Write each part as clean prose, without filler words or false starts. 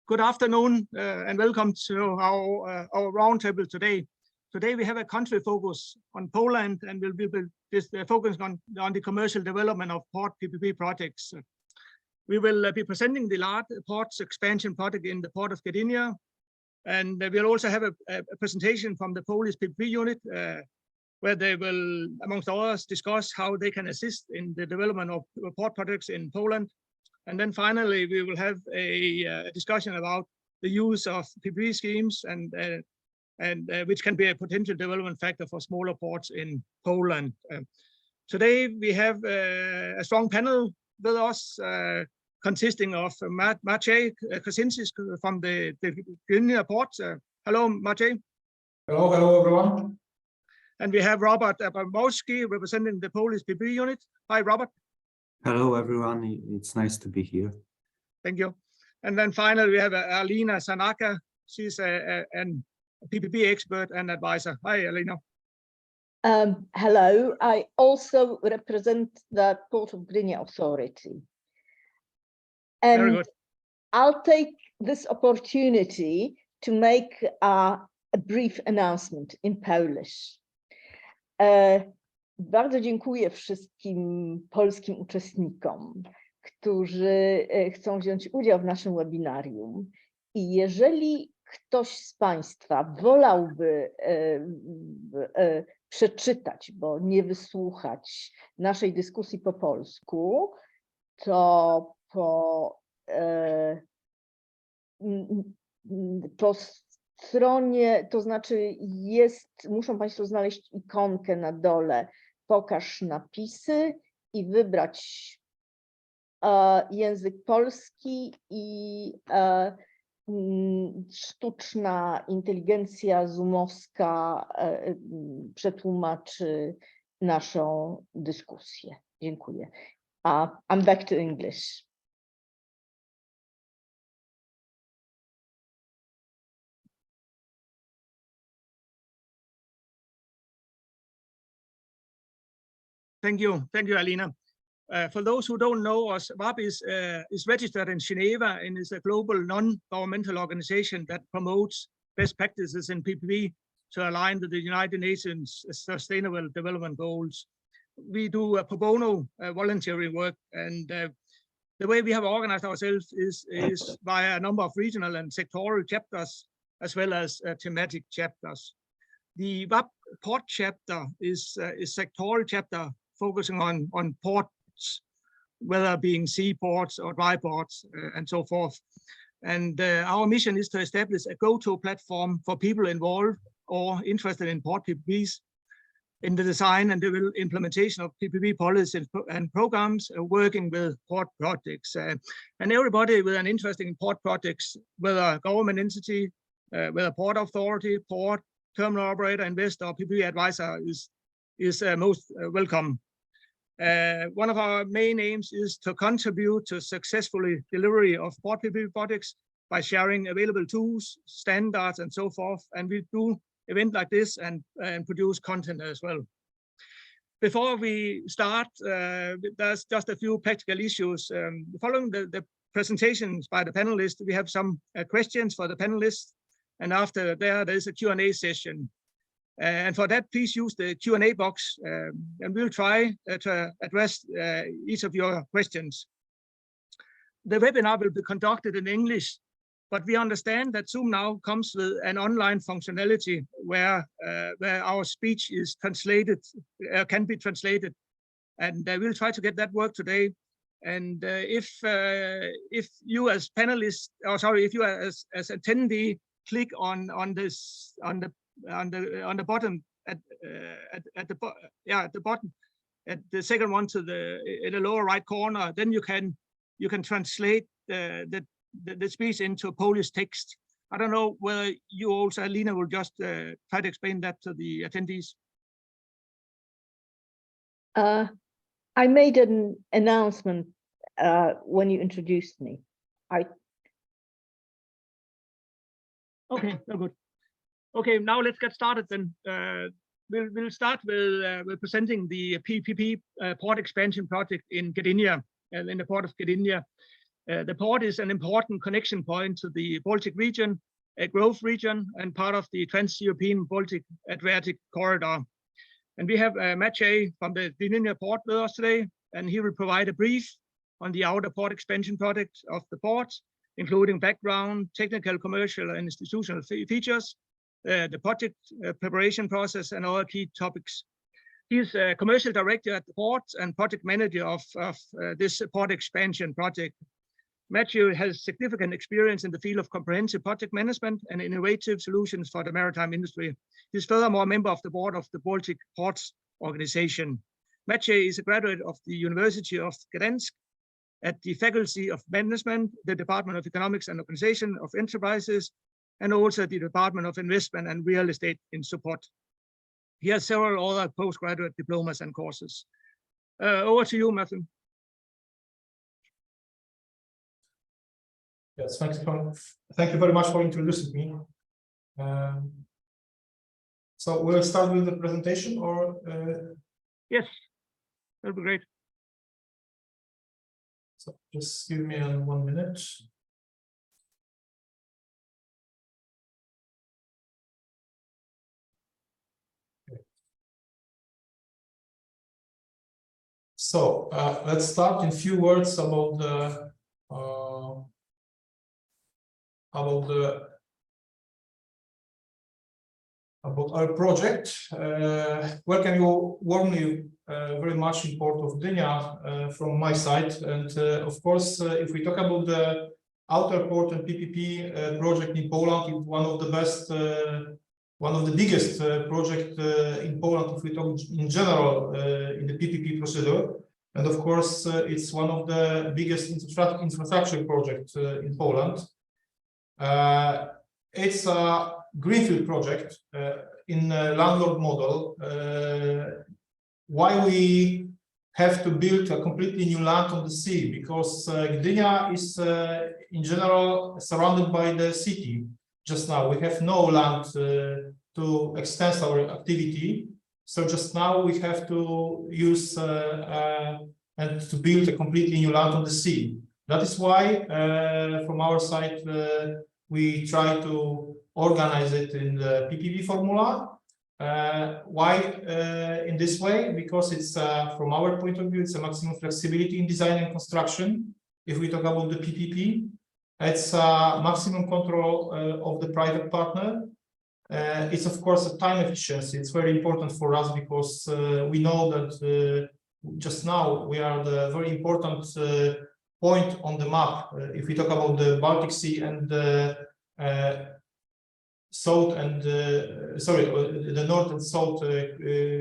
Good afternoon and welcome to our roundtable today. Today we have a country focus on Poland, and we'll be focusing on the commercial development of port PPP projects. We will be presenting the large ports expansion project in the Port of Gdynia, and we'll also have a presentation from the Polish PPP unit, where they will, amongst others, discuss how they can assist in the development of port projects in Poland. And then finally, we will have a discussion about the use of PPP schemes and which can be a potential development factor for smaller ports in Poland. Today, we have a strong panel with us, consisting of Maciej Krzesiński from the Gdynia port. Hello, Maciej. Hello, everyone. And we have Robert Abramowski representing the Polish PPP unit. Hi, Robert. Hello, everyone. It's nice to be here. Thank you. And then finally, we have Alina Sarnacka. She's a PPP expert and advisor. Hi, Alina. Hello. I also represent the Port of Gdynia authority. And very good. I'll take this opportunity to make a brief announcement in Polish. Bardzo dziękuję wszystkim polskim uczestnikom, którzy chcą wziąć udział w naszym webinarium. I jeżeli ktoś z Państwa wolałby przeczytać, bo nie wysłuchać naszej dyskusji po polsku, to po stronie, to znaczy muszą Państwo znaleźć ikonkę na dole, pokaż napisy i wybrać język polski i sztuczna inteligencja zoomowska przetłumaczy naszą dyskusję. Dziękuję. I'm back to English. Thank you, Alina. For those who don't know us, WAPPP is registered in Geneva and is a global non-governmental organization that promotes best practices in PPP to align with the United Nations Sustainable Development Goals. We do pro bono voluntary work, and the way we have organized ourselves is via a number of regional and sectoral chapters, as well as thematic chapters. The WAPPP port chapter is a sectoral chapter focusing on ports, whether being seaports or dry ports and so forth. And our mission is to establish a go-to platform for people involved or interested in port PPPs in the design and the implementation of PPP policies and programs working with port projects. And everybody with an interest in port projects, whether government entity, whether port authority, port, terminal operator, investor, or PPP advisor is most welcome. One of our main aims is to contribute to successfully delivery of port PPP projects by sharing available tools, standards, and so forth. And we do events like this and produce content as well. Before we start, there's just a few practical issues. Following the presentations by the panelists, we have some questions for the panelists. And after there's a Q&A session. And for that, please use the Q&A box, and we'll try to address each of your questions. The webinar will be conducted in English, but we understand that Zoom now comes with an online functionality where our speech is translated, can be translated, and we'll try to get that work today. And if you as panelists, or sorry, if you as attendee click on the bottom at the bottom, at the second one to in the lower right corner, then you can translate the speech into Polish text. I don't know whether you also, Alina, will just try to explain that to the attendees. I made an announcement when you introduced me. Okay, very good. Okay, now let's get started then. We'll start with presenting the PPP port expansion project in Gdynia, in the Port of Gdynia. The port is an important connection point to the Baltic region, a growth region, and part of the Trans-European Baltic Adriatic corridor. And we have Maciej from the Gdynia port with us today, and he will provide a brief on the outer port expansion project of the port, including background, technical, commercial, and institutional features, the project preparation process, and other key topics. He's a commercial director at the port and project manager of this port expansion project. Maciej has significant experience in the field of comprehensive project management and innovative solutions for the maritime industry. He's furthermore a member of the board of the Baltic Ports Organization. Maciej is a graduate of the University of Gdańsk at the Faculty of Management, the Department of Economics and Organization of Enterprises, and also the Department of Investment and Real Estate in support. He has several other postgraduate diplomas and courses. Over to you, Maciej. Yes, thank you very much for introducing me. So we'll start with the presentation, or yes, that'll be great. So just give me 1 minute. Okay. So let's start in a few words about our project. Welcome you warmly very much in Port of Gdynia from my side. And of course, if we talk about the outer port and PPP project in Poland, it's one of the best, one of the biggest project in Poland if we talk in general in the PPP procedure. And of course, it's one of the biggest infrastructure projects in Poland. It's a greenfield project in a landlord model. Why we have to build a completely new land on the sea? Because Gdynia is in general surrounded by the city. Just now we have no land to extend our activity. So just now we have to use and to build a completely new land on the sea. That is why from our side we try to organize it in the PPP formula. Why in this way? Because it's from our point of view, it's a maximum flexibility in design and construction. If we talk about the PPP, it's maximum control of the private partner. It's of course a time efficiency. It's very important for us because we know that just now we are the very important point on the map. If we talk about the Baltic Sea and the south and the north and south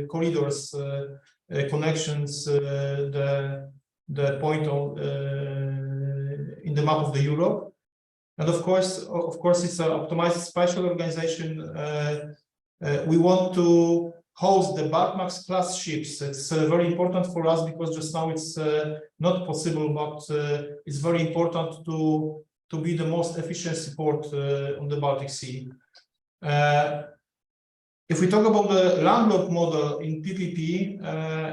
corridors connections, the point of in the map of the Europe. And of course it's an optimized spatial organization. We want to host the WAPPP class ships. It's very important for us because just now it's not possible, but it's very important to be the most efficient port on the Baltic Sea. If we talk about the landlord model in PPP,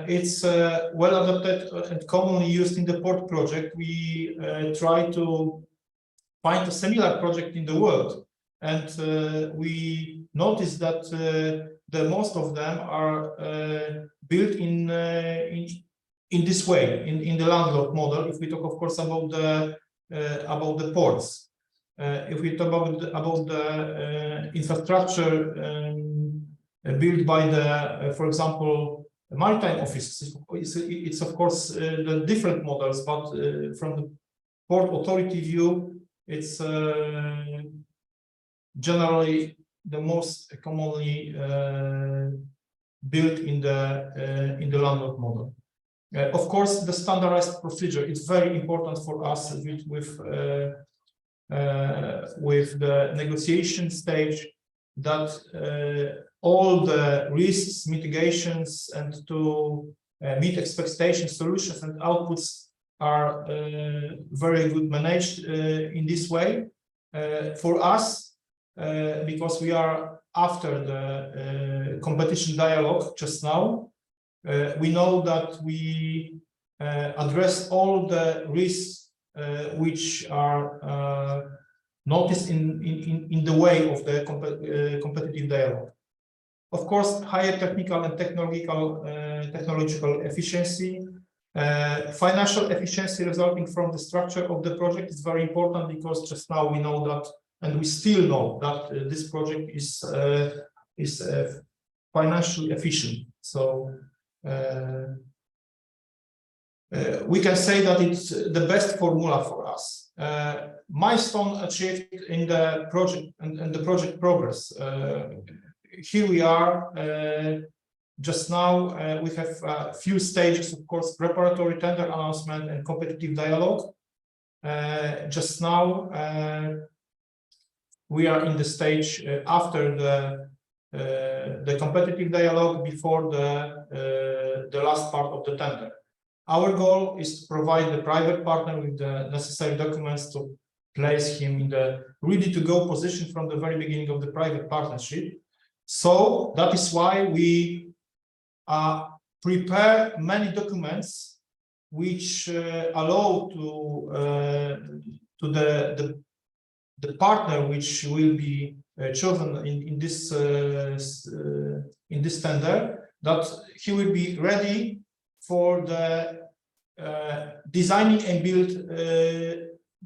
it's well adapted and commonly used in the port project. We try to find a similar project in the world, and we notice that the most of them are built in this way, in the landlord model. If we talk, of course, about the ports, if we talk about the infrastructure built by the, for example, maritime offices, it's of course the different models, but from the port authority view, it's generally the most commonly built in the landlord model. Of course, the standardized procedure is very important for us with the negotiation stage, that all the risks, mitigations, and to meet expectation solutions and outputs are very good managed in this way. For us, because we are after the competition dialogue just now, we know that we address all the risks which are noticed in the way of the competitive dialogue. Of course, higher technical and technological efficiency, financial efficiency resulting from the structure of the project is very important, because just now we know that, and we still know that this project is financially efficient. So we can say that it's the best formula for us. Milestone achieved in the project and the project progress. Here we are. Just now we have a few stages, of course, preparatory tender announcement and competitive dialogue. Just now we are in the stage after the competitive dialogue, before the last part of the tender. Our goal is to provide the private partner with the necessary documents to place him in the ready-to-go position from the very beginning of the private partnership. So that is why we prepare many documents which allow to the partner which will be chosen in this tender, that he will be ready for the designing and build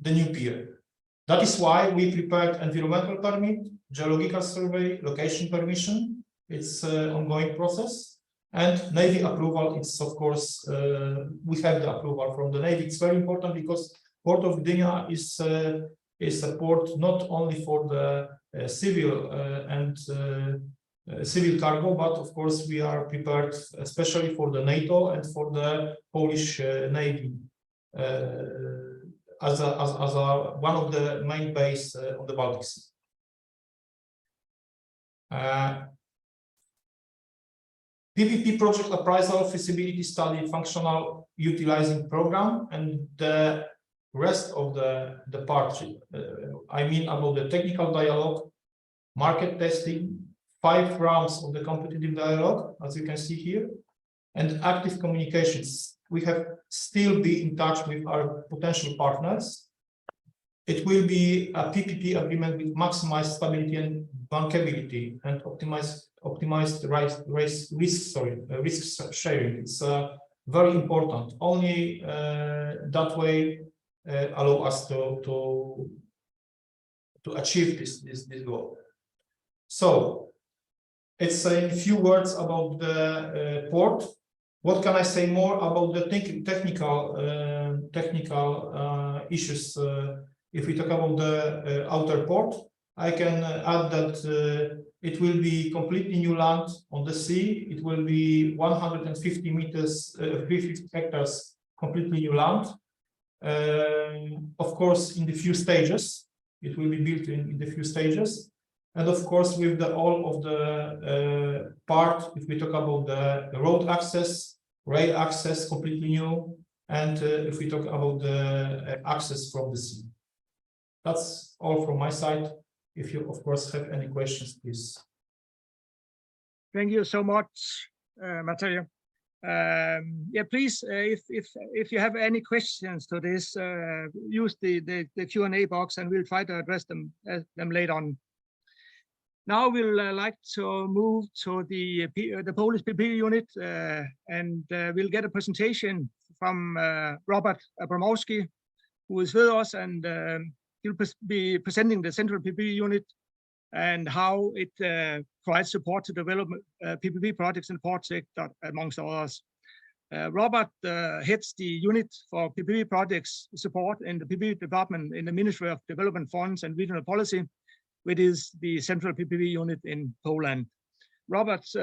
the new pier. That is why we prepared environmental permit, geological survey, location permission. It's an ongoing process, and Navy approval. It's, of course, we have the approval from the Navy. It's very important, because Port of Gdynia is a port not only for the civil and civil cargo, but of course we are prepared especially for the NATO and for the Polish Navy as one of the main base on the Baltic Sea. PPP project appraisal, feasibility study, functional utilizing program, and the rest of the part. I mean about the technical dialogue, market testing, 5 rounds of the competitive dialogue, as you can see here, and active communications. We have still be in touch with our potential partners. It will be a PPP agreement with maximized stability and bankability and optimized risk sharing. It's very important. Only that way allow us to achieve this goal. So it's a few words about the port. What can I say more about the technical issues? If we talk about the outer port, I can add that it will be completely new land on the sea. It will be 150 meters, 50 hectares, completely new land. Of course, in the few stages, it will be built in the few stages. And of course, with all of the part, if we talk about the road access, rail access, completely new, and if we talk about the access from the sea. That's all from my side. If you, of course, have any questions, please. Thank you so much, Maciej. Yeah, please, if you have any questions to this, use the Q&A box, and we'll try to address them later on. Now we'll like to move to the Polish PPP unit, and we'll get a presentation from Robert Abramowski, who is with us, and he'll be presenting the Central PPP unit and how it provides support to develop PPP projects in the port sector, amongst others. Robert heads the unit for PPP projects support in the PPP department in the Ministry of Development Funds and Regional Policy, which is the Central PPP unit in Poland. Robert's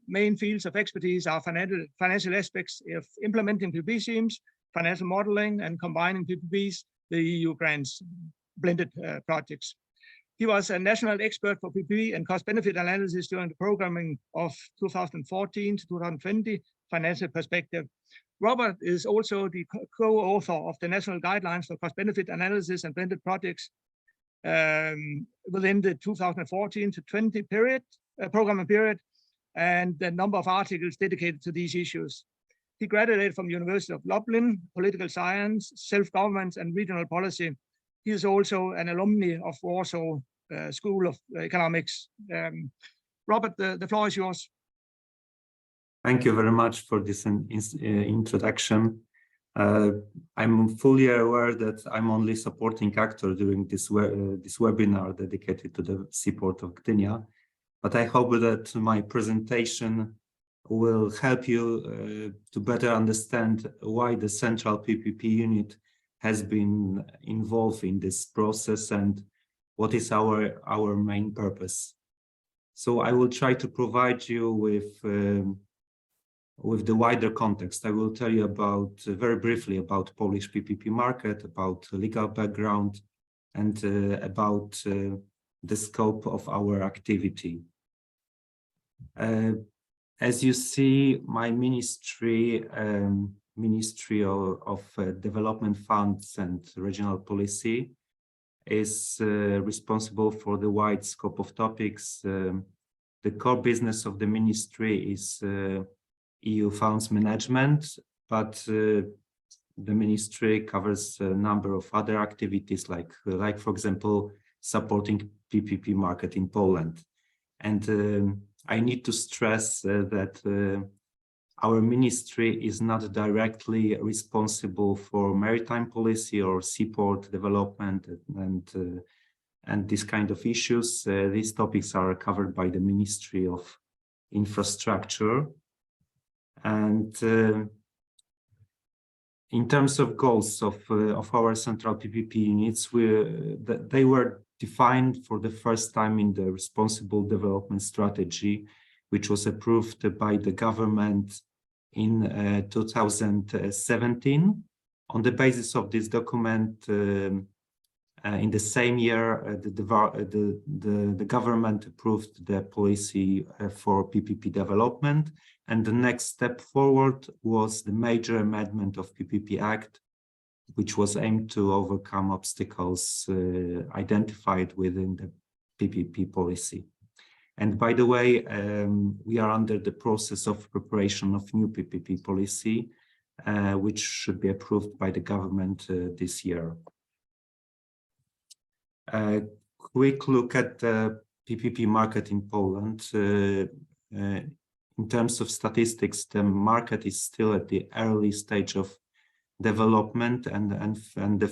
main fields of expertise are financial aspects of implementing PPP schemes, financial modeling, and combining PPPs, the EU grants, blended projects. He was a national expert for PPP and cost-benefit analysis during the programming of 2014 to 2020 financial perspective. Robert is also the co-author of the national guidelines for cost-benefit analysis and blended projects within the 2014 to 20 programming period, and the number of articles dedicated to these issues. He graduated from University of Lublin, political science, self-government, and regional policy. He is also an alumni of Warsaw School of Economics. Robert, the floor is yours. Thank you very much for this introduction. I'm fully aware that I'm only supporting actor during this webinar dedicated to the Port of Gdynia, but I hope that my presentation will help you to better understand why the Central PPP Unit has been involved in this process and what is our main purpose. So I will try to provide you with the wider context. I will tell you about very briefly about Polish PPP market, about legal background, and about the scope of our activity. As you see, my ministry, Ministry of Development Funds and Regional Policy, is responsible for the wide scope of topics. The core business of the ministry is EU funds management, but the ministry covers a number of other activities, like for example, supporting PPP market in Poland. And I need to stress that our ministry is not directly responsible for maritime policy or seaport development and this kind of issues. These topics are covered by the Ministry of Infrastructure. And in terms of goals of our Central PPP units, they were defined for the first time in the Responsible Development Strategy, which was approved by the government in 2017. On the basis of this document, in the same year, the government approved the policy for PPP development, and the next step forward was the major amendment of PPP Act, which was aimed to overcome obstacles identified within the PPP policy. And by the way, we are under the process of preparation of new PPP policy, which should be approved by the government this year. A quick look at the PPP market in Poland. In terms of statistics, the market is still at the early stage of development, and the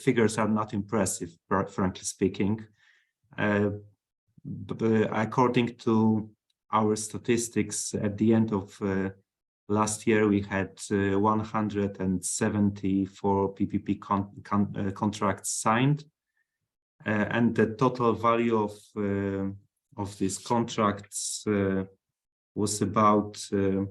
figures are not impressive, frankly speaking. According to our statistics, at the end of last year, we had 174 PPP contracts signed, and the total value of these contracts was about 2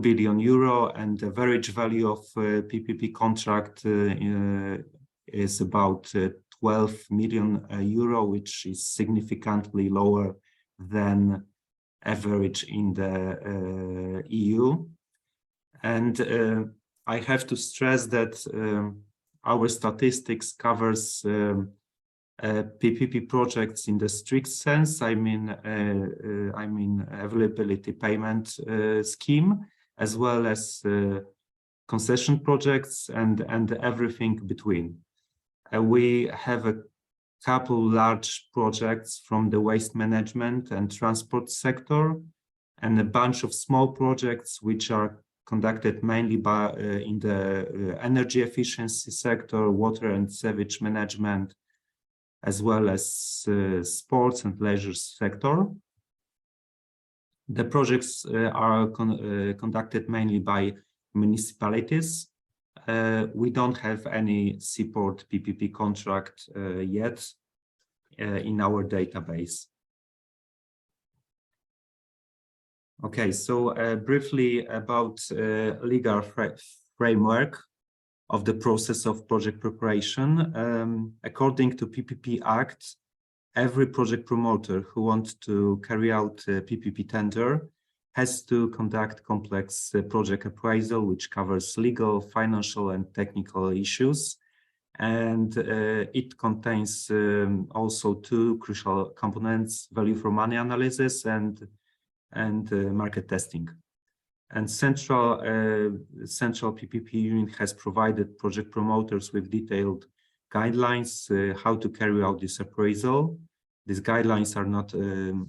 billion euro, and the average value of PPP contract is about 12 million euro, which is significantly lower than average in the EU. And I have to stress that our statistics covers PPP projects in the strict sense. I mean availability payment scheme, as well as concession projects and everything between. We have a couple large projects from the waste management and transport sector, and a bunch of small projects which are conducted mainly by in the energy efficiency sector, water and sewage management, as well as sports and leisure sector. The projects are conducted mainly by municipalities. We don't have any seaport PPP contract yet in our database. Okay, so briefly about legal framework of the process of project preparation. According to PPP Act, every project promoter who wants to carry out a PPP tender has to conduct complex project appraisal, which covers legal, financial, and technical issues. And it contains also two crucial components: value for money analysis and market testing. And Central PPP Unit has provided project promoters with detailed guidelines how to carry out this appraisal. These guidelines are not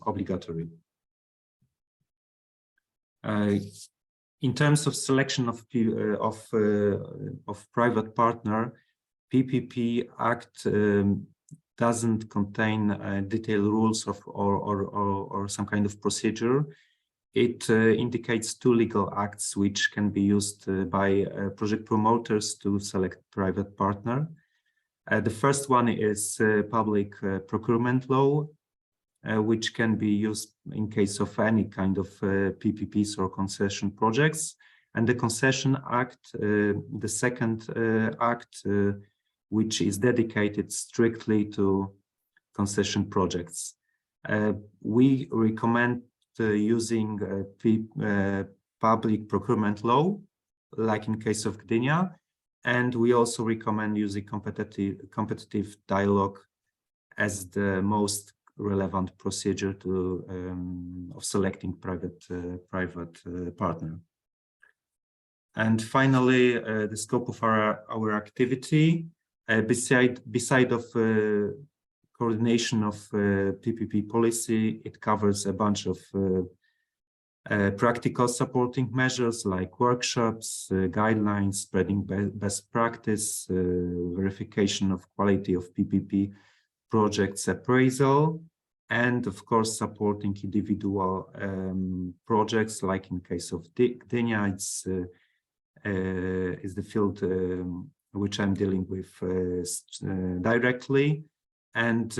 obligatory. In terms of selection of private partner, PPP Act doesn't contain detailed rules or some kind of procedure. It indicates two legal acts which can be used by project promoters to select private partner. The first one is public procurement law, which can be used in case of any kind of PPPs or concession projects. And the Concession Act, the second act, which is dedicated strictly to concession projects. We recommend using public procurement law, like in case of Gdynia, and we also recommend using competitive dialogue as the most relevant procedure of selecting private partner. And finally, the scope of our activity, beside of coordination of PPP policy, it covers a bunch of practical supporting measures like workshops, guidelines, spreading best practice, verification of quality of PPP projects appraisal, and of course supporting individual projects, like in case of Gdynia, is the field which I'm dealing with directly. And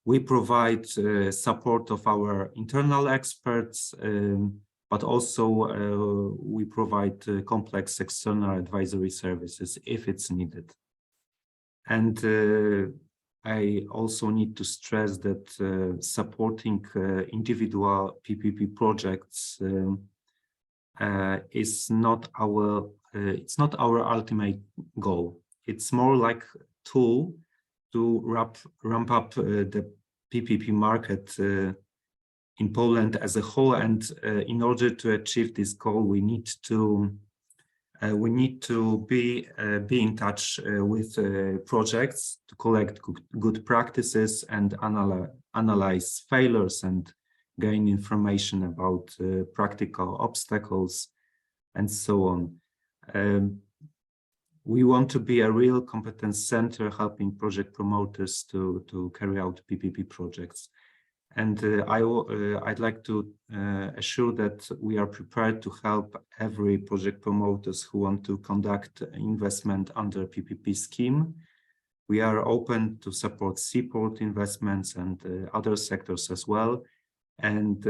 we provide support of our internal experts, but also we provide complex external advisory services if it's needed. And I also need to stress that supporting individual PPP projects is not our it's not our ultimate goal. It's more like a tool to ramp up the PPP market in Poland as a whole, and in order to achieve this goal, we need to be in touch with projects to collect good practices and analyze failures and gain information about practical obstacles and so on. We want to be a real competence center helping project promoters to carry out PPP projects. And I'd like to assure that we are prepared to help every project promoters who want to conduct investment under PPP scheme. We are open to support seaport investments and other sectors as well. And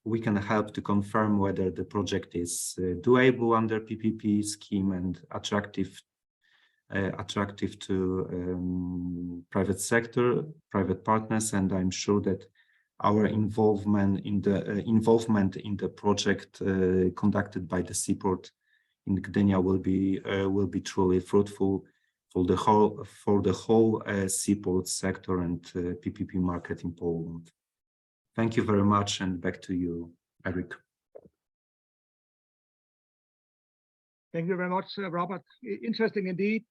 we can help to confirm whether the project is doable under PPP scheme and attractive to private sector, private partners, and I'm sure that our involvement in the project conducted by the seaport in Gdynia will be truly fruitful for the whole seaport sector and PPP market in Poland. Thank you very much, and back to you, Erik. Thank you very much, Robert. Interesting indeed.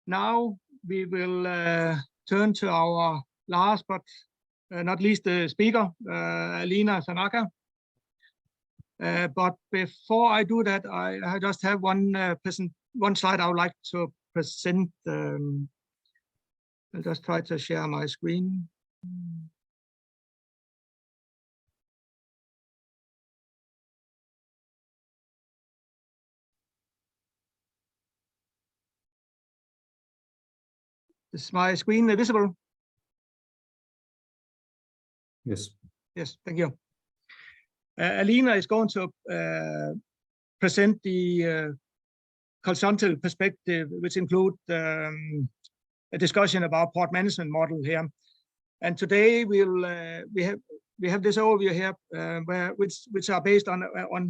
Now we will turn to our last but not least speaker, Alina Sarnacka. But before I do that, I just have one slide I would like to present. I'll just try to share my screen. Is my screen visible? Yes. Yes, thank you. Alina is going to present the horizontal perspective, which include a discussion about port management model here. And today we have this overview here, which are based on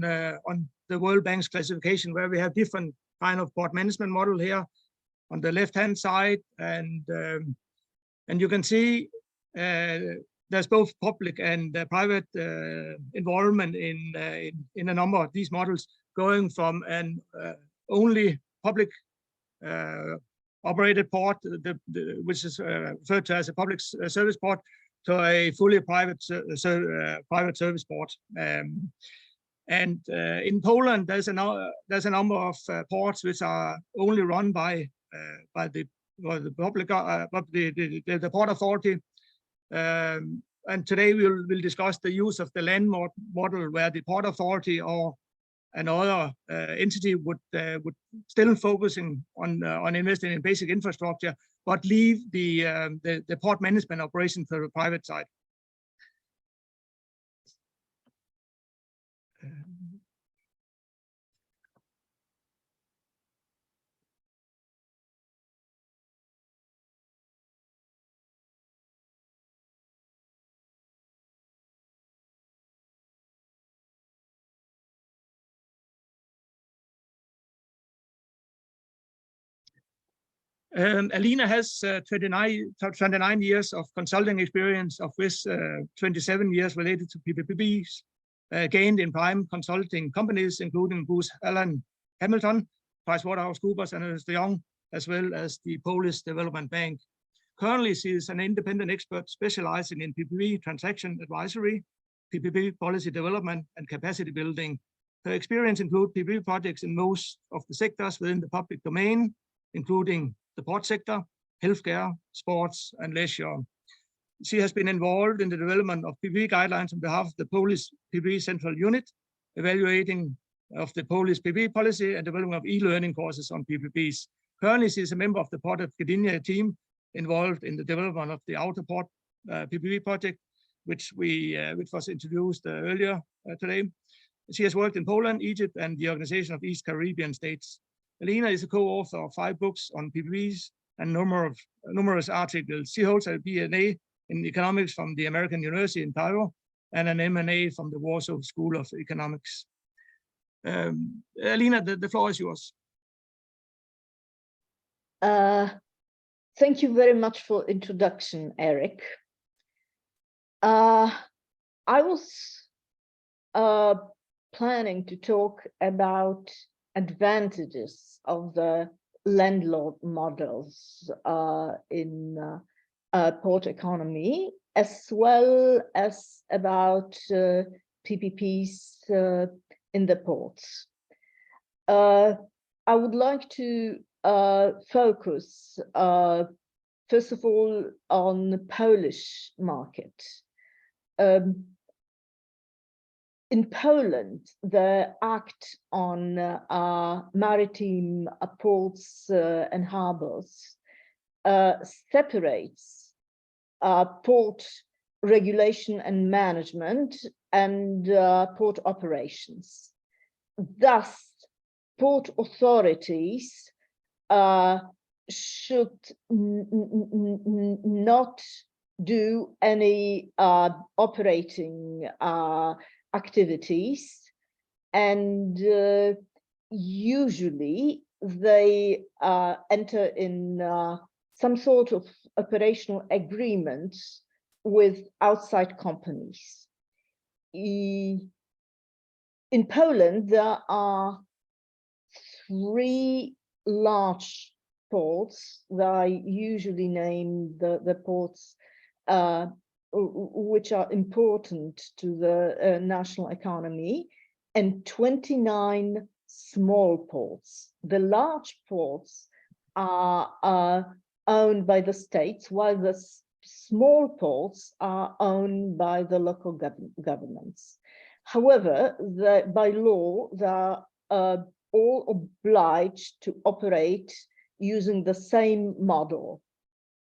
the World Bank's classification, where we have different kind of port management model here on the left-hand side, and you can see there's both public and private involvement in a number of these models, going from an only public operated port, which is referred to as a public service port, to a fully private service port. In Poland, there's a number of ports which are only run by the public, the port authority. And today we'll discuss the use of the land model, where the port authority or another entity would still focusing on investing in basic infrastructure, but leave the port management operation to the private side. Alina has 29 years of consulting experience, of which 27 years related to PPPs, gained in prime consulting companies, including Booz Allen Hamilton, PricewaterhouseCoopers, and Ernst & Young, as well as the Polish Development Bank. Currently, she is an independent expert specializing in PPP transaction advisory, PPP policy development, and capacity building. Her experience includes PPP projects in most of the sectors within the public domain, including the port sector, healthcare, sports, and leisure. She has been involved in the development of PPP guidelines on behalf of the Polish PPP Central Unit, evaluating of the Polish PPP policy and development of e-learning courses on PPPs. Currently, she is a member of the Port of Gdynia team involved in the development of the outer port PPP project, which was introduced earlier today. She has worked in Poland, Egypt, and the Organization of East Caribbean States. Alina is a co-author of 5 books on PPPs and numerous articles. She holds a BA in economics from the American University in Cairo and an M&A from the Warsaw School of Economics. Alina, the floor is yours. Thank you very much for introduction, Erik. I was planning to talk about advantages of the landlord models in port economy, as well as about PPPs in the ports. I would like to focus first of all on the Polish market. In Poland, the Act on Maritime Ports and Harbors separates port regulation and management and port operations. Thus, port authorities should not do any operating activities, and usually they enter in some sort of operational agreements with outside companies. In Poland, there are 3 large ports that I usually name the ports which are important to the national economy, and 29 small ports. The large ports are owned by the states, while the small ports are owned by the local governments. However, by law, they are all obliged to operate using the same model,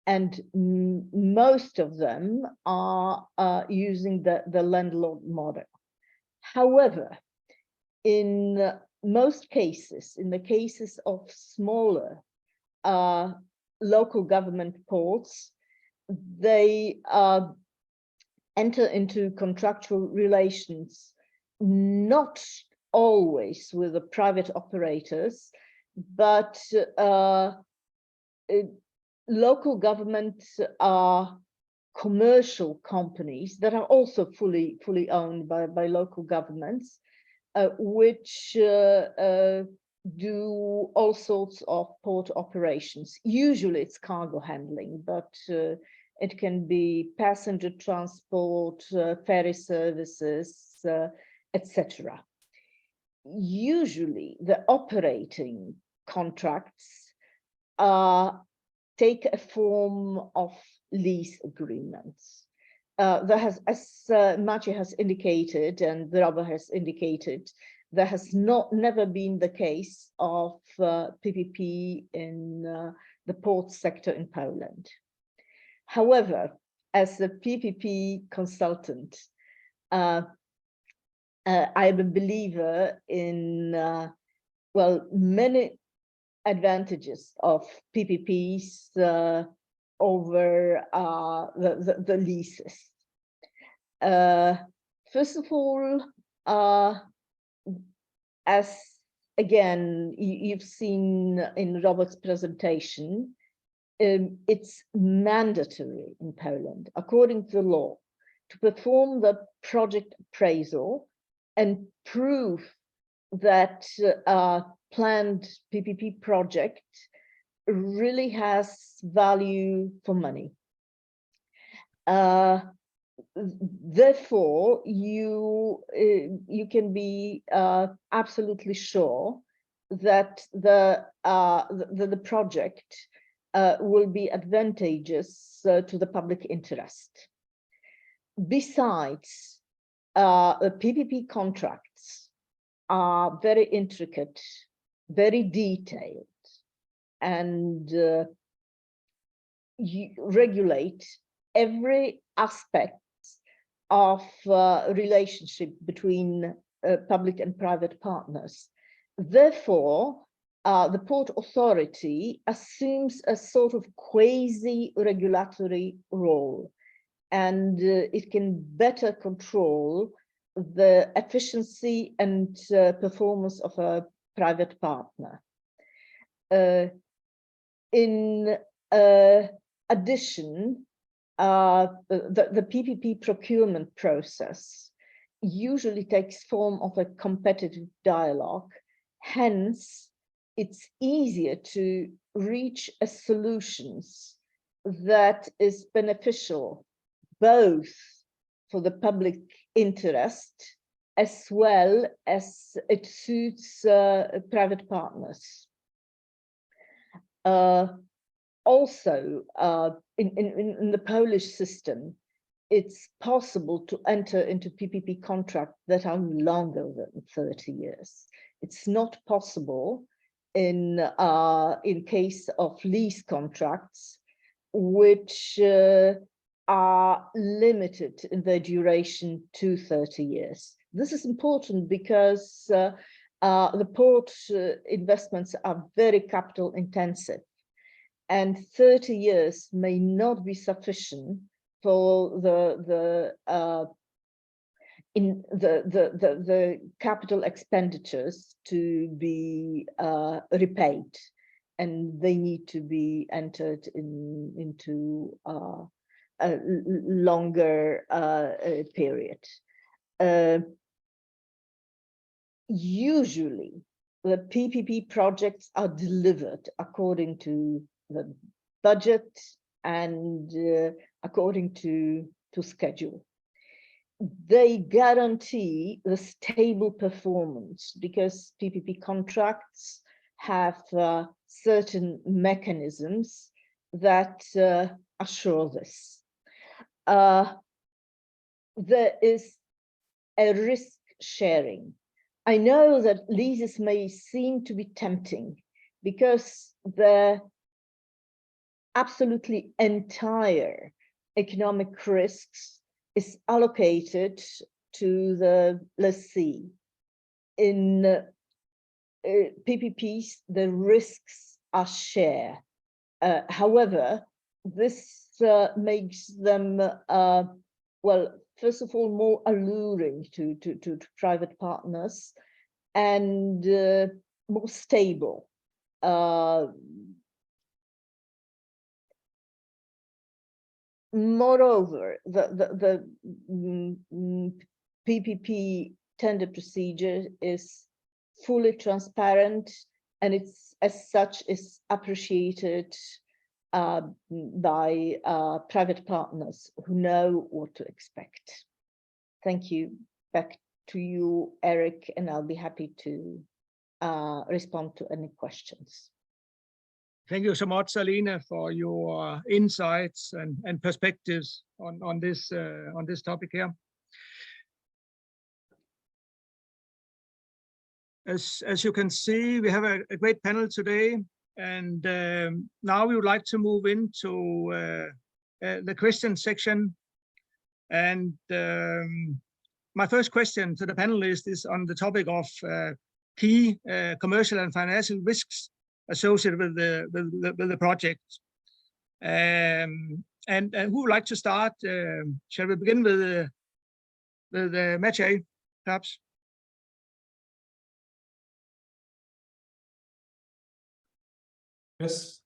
and most of them are using the landlord model. However, in most cases, in the cases of smaller local government ports, they enter into contractual relations, not always with the private operators, but local governments are commercial companies that are also fully owned by local governments, which do all sorts of port operations. Usually it's cargo handling, but it can be passenger transport, ferry services, etc. Usually the operating contracts take a form of lease agreements. There has, as Maciej has indicated and the Robert has indicated, there has never been the case of PPP in the port sector in Poland. However, as a PPP consultant, I am a believer in many advantages of PPPs over the leases. First of all, as again you've seen in Robert's presentation, it's mandatory in Poland, according to the law, to perform the project appraisal and prove that planned PPP project really has value for money. Therefore, you can be absolutely sure that the project will be advantageous to the public interest. Besides, PPP contracts are very intricate, very detailed, and you regulate every aspect of relationship between public and private partners. Therefore, the Port Authority assumes a sort of quasi-regulatory role, and it can better control the efficiency and performance of a private partner. In addition, the PPP procurement process usually takes form of a competitive dialogue. Hence, it's easier to reach a solutions that is beneficial both for the public interest as well as it suits private partners. Also, in the Polish system, it's possible to enter into PPP contracts that are longer than 30 years. It's not possible in case of lease contracts, which are limited in their duration to 30 years. This is important because the port investments are very capital intensive, and 30 years may not be sufficient for the capital expenditures to be repaid, and they need to be entered into a longer period. Usually, the PPP projects are delivered according to the budget and according to schedule. They guarantee the stable performance because PPP contracts have certain mechanisms that assure this. There is a risk sharing. I know that leases may seem to be tempting because the absolutely entire economic risks is allocated to the lessee. In PPPs, the risks are shared. However, this makes them, well, first of all, more alluring to private partners and more stable. moreover, the PPP tender procedure is fully transparent, and it's as such is appreciated by private partners who know what to expect. Thank you. Back to you, Erik, and I'll be happy to respond to any questions. Thank you so much, Alina, for your insights and perspectives on this topic here. As you can see, we have a great panel today, and now we would like to move into the question section. And my first question to the panelists is on the topic of key commercial and financial risks associated with the project. And who would like to start? Shall we begin with Maciej, perhaps? Yes.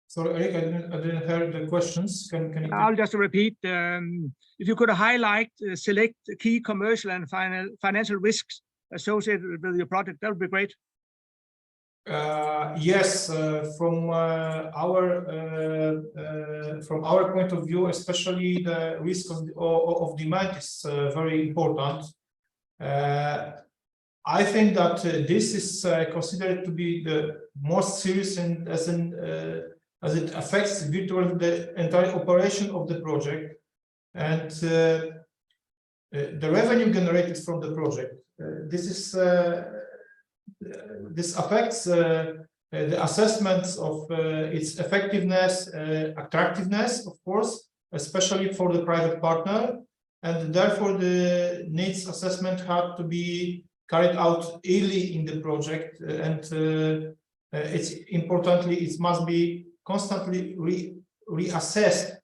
Sorry, Erik, I didn't hear the questions. Can you? I'll just repeat. If you could highlight, select key commercial and financial risks associated with your project, that would be great. Yes, from our point of view, especially the risk of demand is very important. I think that this is considered to be the most serious, and as it affects virtually the entire operation of the project and the revenue generated from the project. This affects the assessments of its effectiveness, attractiveness, of course, especially for the private partner, and therefore the needs assessment had to be carried out early in the project, and it's importantly, it must be constantly reassessed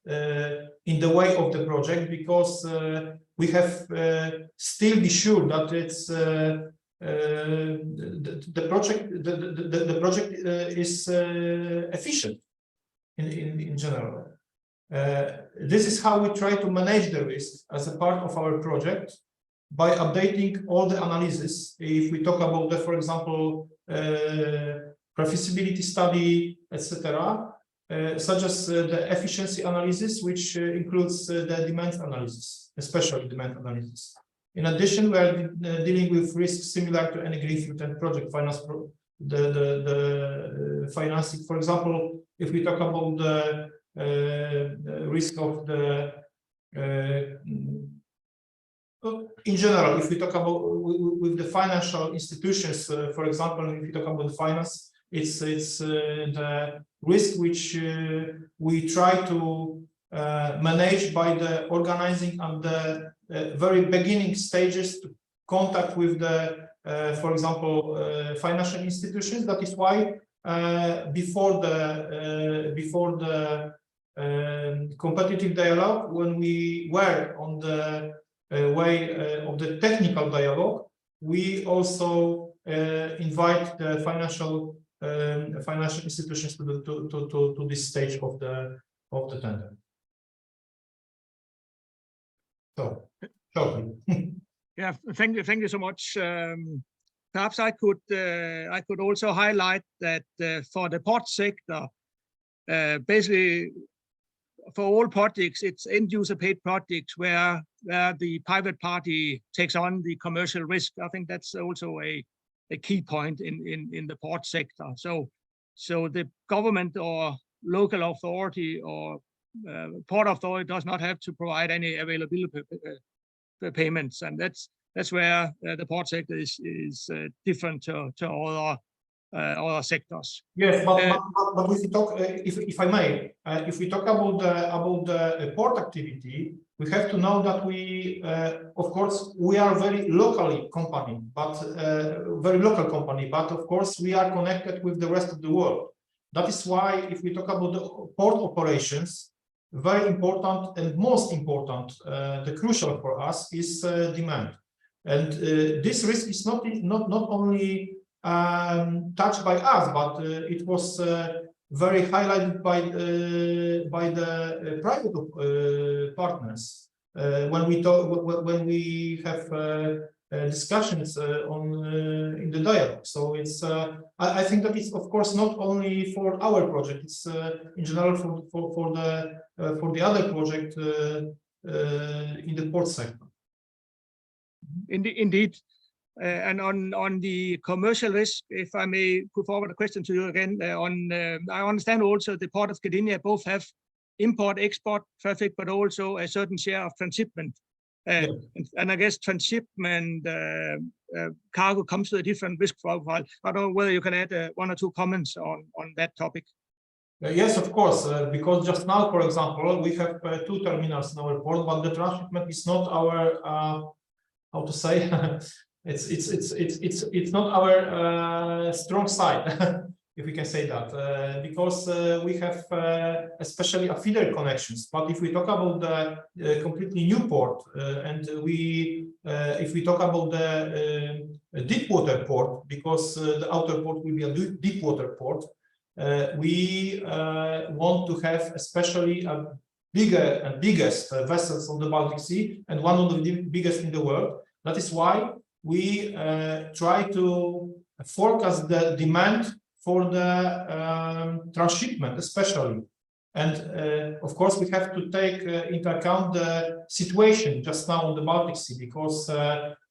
in the way of the project, because we have still be sure that it's the project is efficient in general. This is how we try to manage the risk as a part of our project, by updating all the analysis. If we talk about the, for example, pre-feasibility study, etc., such as the efficiency analysis, which includes the demand analysis, especially demand analysis. In addition, we are dealing with risks similar to any greenfield and project finance, the financing. For example, if we talk about the risk of the in general, if we talk about with the financial institutions, for example, if we talk about finance, it's the risk which we try to manage by the organizing at the very beginning stages to contact with the, for example, financial institutions. That is why before the competitive dialogue, when we were on the way of the technical dialogue, we also invite the financial institutions to this stage of the tender. So, shortly. Yeah, thank you so much. Perhaps I could also highlight that for the port sector, basically for all projects, it's end user paid projects where the private party takes on the commercial risk. I think that's also a key point in the port sector. So the government or local authority or port authority does not have to provide any availability payments, and that's where the port sector is different to other sectors. Yes, but if we talk, if I may, if we talk about the port activity, we have to know that we, of course, we are very local company, but of course we are connected with the rest of the world. That is why, if we talk about the port operations, very important and most important, the crucial for us is demand, and this risk is not only touched by us, but it was very highlighted by the private partners when we have discussions in the dialogue. So it's I think that it's of course not only for our project; it's in general for the other project in the port sector. Indeed. And on the commercial risk, if I may put forward a question to you again, I understand also the Port of Gdynia both have import-export traffic, but also a certain share of transshipment. And I guess transshipment cargo comes with a different risk profile. I don't know whether you can add 1 or 2 comments on that topic. Yes, of course, because just now, for example, we have 2 terminals in our port, but the transshipment is not our, how to say, it's not our strong side, if we can say that, because we have especially a feeder connections. But if we talk about the completely new port, and if we talk about the deep water port, because the outer port will be a deep water port, we want to have especially a bigger and biggest vessels on the Baltic Sea, and one of the biggest in the world. That is why we try to forecast the demand for the transshipment, especially. And of course, we have to take into account the situation just now on the Baltic Sea, because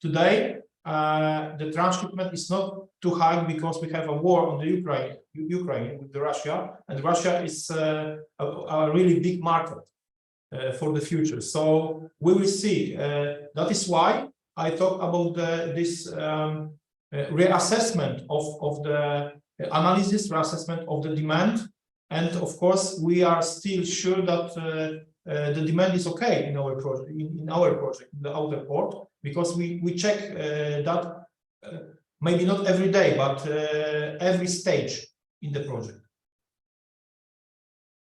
today the transshipment is not too high because we have a war on the Ukraine with Russia, and Russia is a really big market for the future. So we will see. That is why I talk about this reassessment of the analysis, reassessment of the demand, and of course we are still sure that the demand is okay in our project, in the outer port, because we check that maybe not every day, but every stage in the project.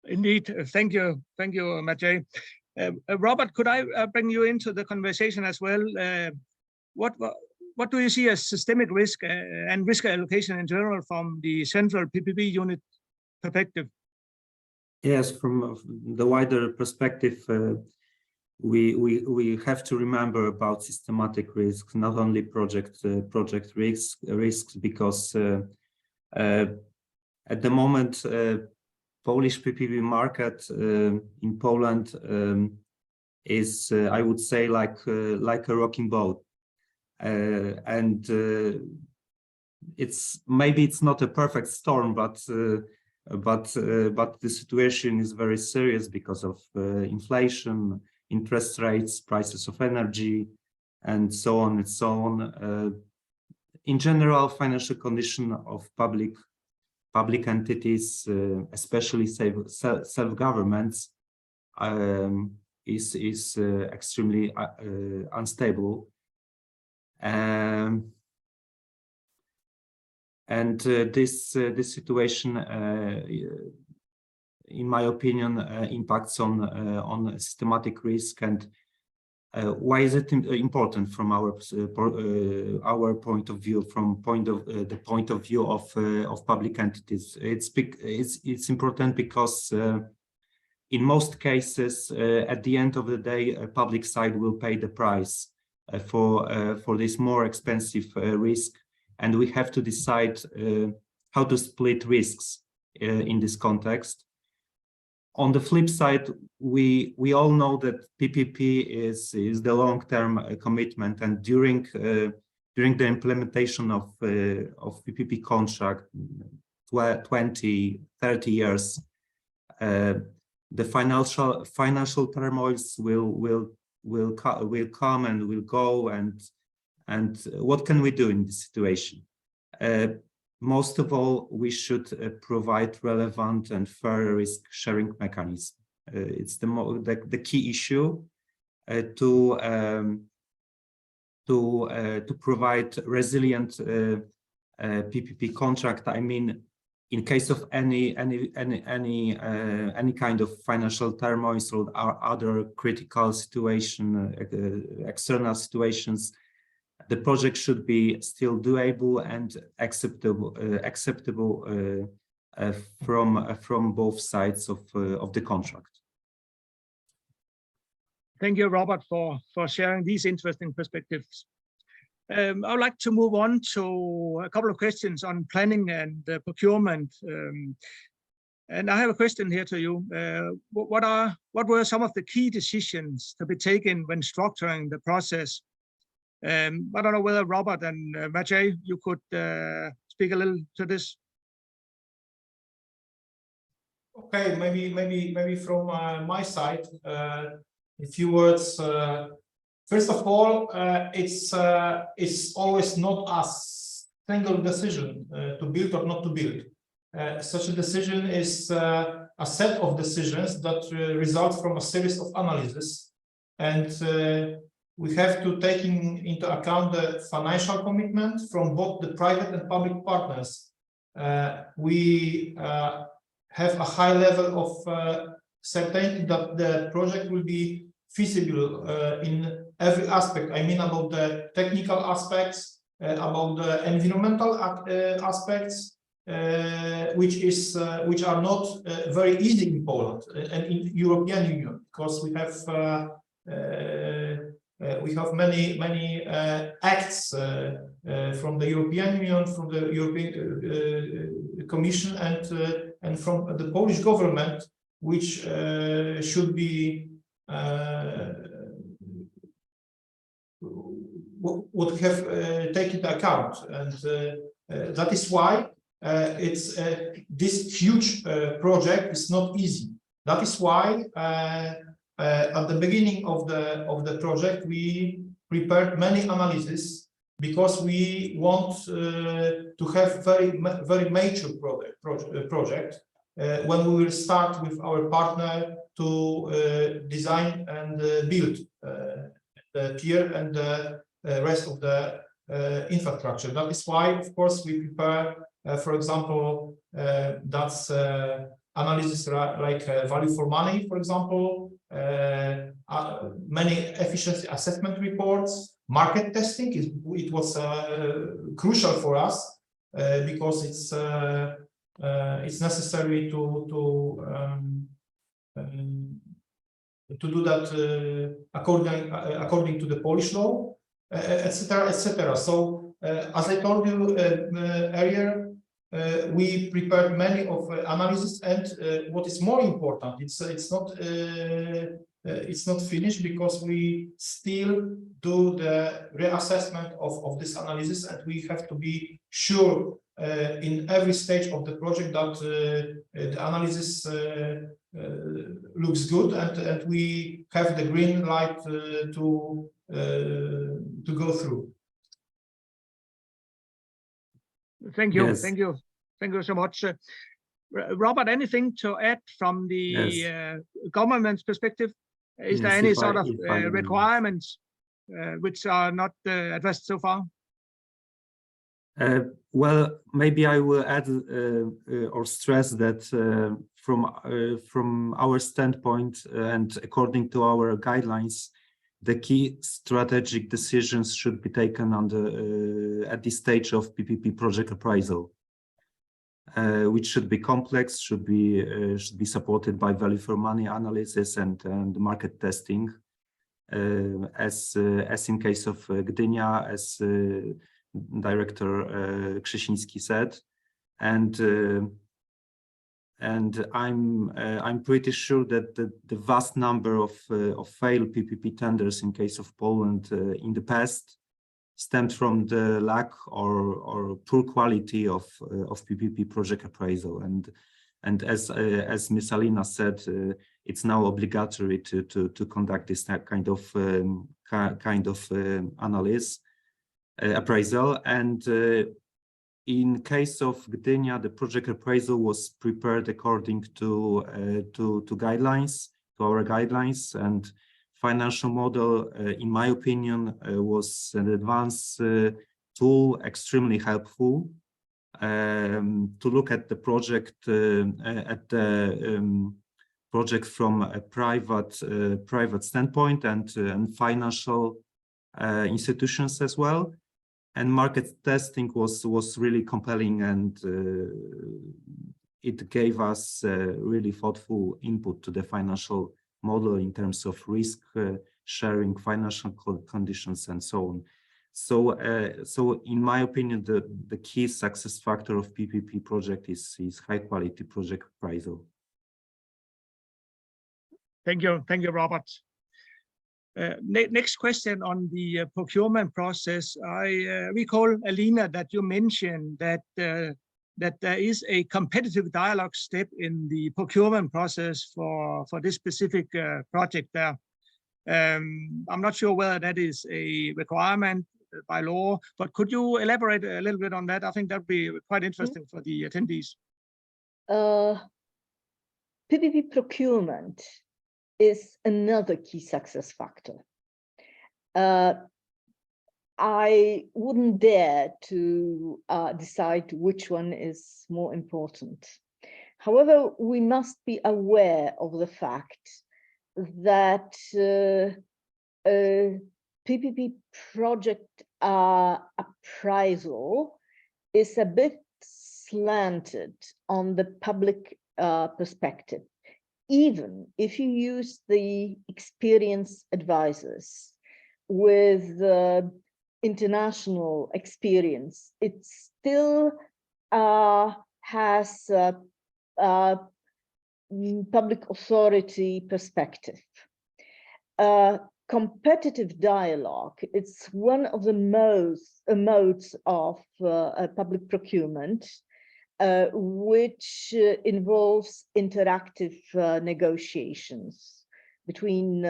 Indeed, thank you, Maciej. Robert, could I bring you into the conversation as well? What do you see as systemic risk and risk allocation in general from the Central PPP Unit perspective? Yes, from the wider perspective, we have to remember about systematic risks, not only project risks, because at the moment, Polish PPP market in Poland is, I would say, like a rocking boat, and maybe it's not a perfect storm, but the situation is very serious because of inflation, interest rates, prices of energy, and so on and so on. In general, financial condition of public entities, especially self-governments, is extremely unstable. And this situation, in my opinion, impacts on systematic risk. And why is it important from our point of view, from the point of view of public entities? It's important because in most cases, at the end of the day, a public side will pay the price for this more expensive risk, and we have to decide how to split risks in this context. On the flip side, we all know that PPP is the long-term commitment, and during the implementation of PPP contract, 20, 30 years, the financial turmoils will come and will go, and what can we do in this situation? Most of all, we should provide relevant and fair risk-sharing mechanism. It's the key issue to provide resilient PPP contract. I mean, in case of any kind of financial turmoil or other critical situation, external situations, the project should be still doable and acceptable from both sides of the contract. Thank you, Robert, for sharing these interesting perspectives. I would like to move on to a couple of questions on planning and procurement. And I have a question here to you. What were some of the key decisions to be taken when structuring the process? I don't know whether Robert and Maciej, you could speak a little to this. Okay, maybe from my side, a few words. First of all, it's always not a single decision to build or not to build. Such a decision is a set of decisions that result from a series of analyses, and we have to take into account the financial commitment from both the private and public partners. We have a high level of certainty that the project will be feasible in every aspect. I mean, about the technical aspects, about the environmental aspects, which are not very easy in Poland and in European Union, because we have many acts from the European Union, from the European Commission, and from the Polish government, which should be would have taken into account, and that is why it's this huge project is not easy. That is why at the beginning of the project we prepared many analyses, because we want to have very major project when we will start with our partner to design and build the pier and the rest of the infrastructure. That is why, of course, we prepare, for example, that's analysis like value for money, for example, many efficiency assessment reports, market testing. It was crucial for us because it's necessary to do that according to the Polish law, etc., etc. So, as I told you earlier, we prepared many of analysis, and what is more important, it's not finished, because we still do the reassessment of this analysis, and we have to be sure in every stage of the project that the analysis looks good, and we have the green light to go through. Thank you. Yes. Thank you. Thank you so much. Robert, anything to add from the Yes. Government's perspective? Is there Yes, any if sort I- of if I- requirements which are not addressed so far? Well, maybe I will add or stress that from our standpoint and according to our guidelines, the key strategic decisions should be taken at this stage of PPP project appraisal, which should be complex, should be supported by value for money analysis and market testing, as in case of Gdynia, as Director Krzesiński said, and I'm pretty sure that the vast number of failed PPP tenders in case of Poland in the past stemmed from the lack or poor quality of PPP project appraisal, and as Ms. Alina said, it's now obligatory to conduct this kind of analysis. Appraisal, and in case of Gdynia, the project appraisal was prepared according to guidelines, to our guidelines, and financial model, in my opinion, was an advanced tool, extremely helpful to look at the project project from a private standpoint and financial institutions as well. market testing was really compelling, and it gave us really thoughtful input to the financial model in terms of risk sharing, financial conditions, and so on. So in my opinion, the key success factor of PPP project is high quality project appraisal. Thank you, Robert. Next question on the procurement process. I recall, Alina, that you mentioned that that there is a competitive dialogue step in the procurement process for this specific project there. I'm not sure whether that is a requirement by law, but could you elaborate a little bit on that? I think that would be quite interesting for the attendees. PPP procurement is another key success factor. I wouldn't dare to decide which one is more important. However, we must be aware of the fact that PPP project appraisal is a bit slanted on the public perspective. Even if you use the experienced advisors with international experience, it still has a public authority perspective. Competitive dialogue, it's one of the modes of public procurement, which involves interactive negotiations between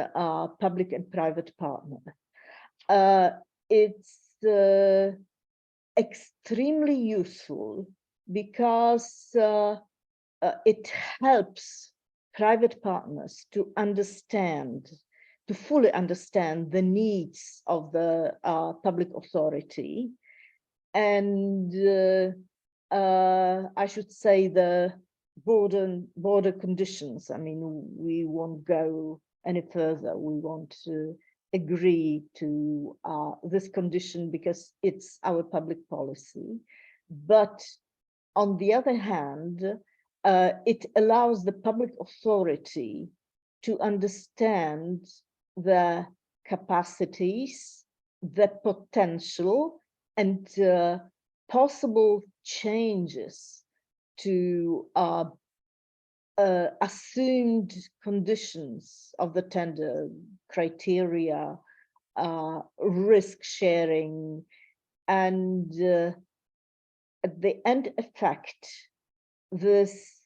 public and private partners. It's extremely useful because it helps private partners to fully understand the needs of the public authority, and I should say the border conditions. I mean, we won't go any further. We want to agree to this condition because it's our public policy. But on the other hand, it allows the public authority to understand the capacities, the potential, and possible changes to assumed conditions of the tender, criteria, risk sharing, and at the end effect, this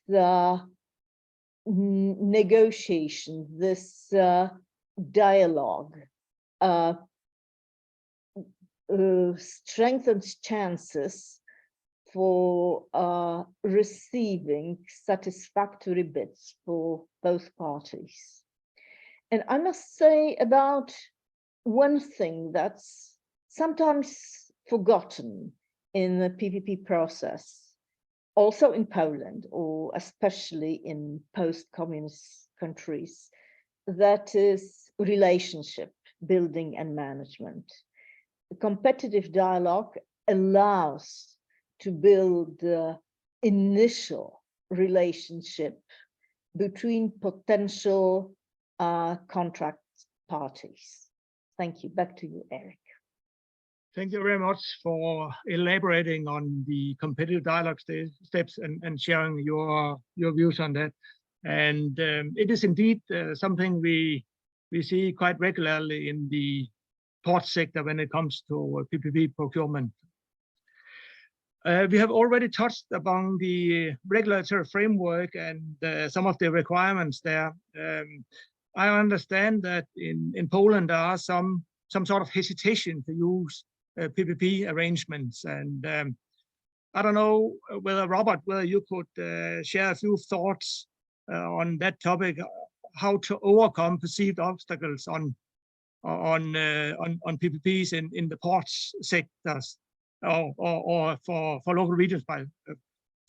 negotiation, this dialogue strengthens chances for receiving satisfactory bids for both parties. And I must say about one thing that's sometimes forgotten in the PPP process, also in Poland, or especially in post-communist countries, that is relationship building and management. The competitive dialogue allows to build the initial relationship between potential contract parties. Thank you. Back to you, Erik. Thank you very much for elaborating on the competitive dialogue steps and sharing your views on that. And it is indeed something we see quite regularly in the port sector when it comes to PPP procurement. We have already touched upon the regulatory framework and some of the requirements there. I understand that in Poland there are some sort of hesitation to use PPP arrangements, and I don't know whether Robert, whether you could share a few thoughts on that topic, how to overcome perceived obstacles on PPPs in the ports sectors, or for local regions, by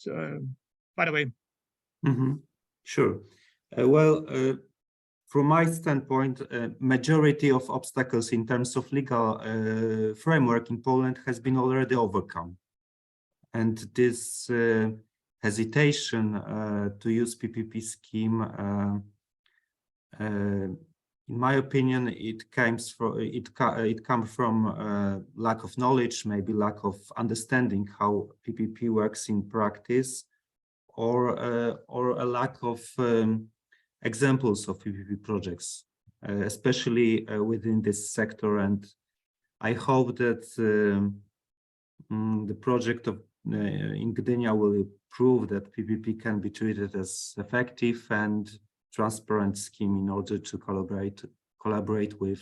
the way. Mm-hmm. Sure. Well, from my standpoint, majority of obstacles in terms of legal framework in Poland has been already overcome. And this hesitation to use PPP scheme, in my opinion, it comes from lack of knowledge, maybe lack of understanding how PPP works in practice, or a lack of examples of PPP projects, especially within this sector. And I hope that the project of in Gdynia will prove that PPP can be treated as effective and transparent scheme in order to collaborate with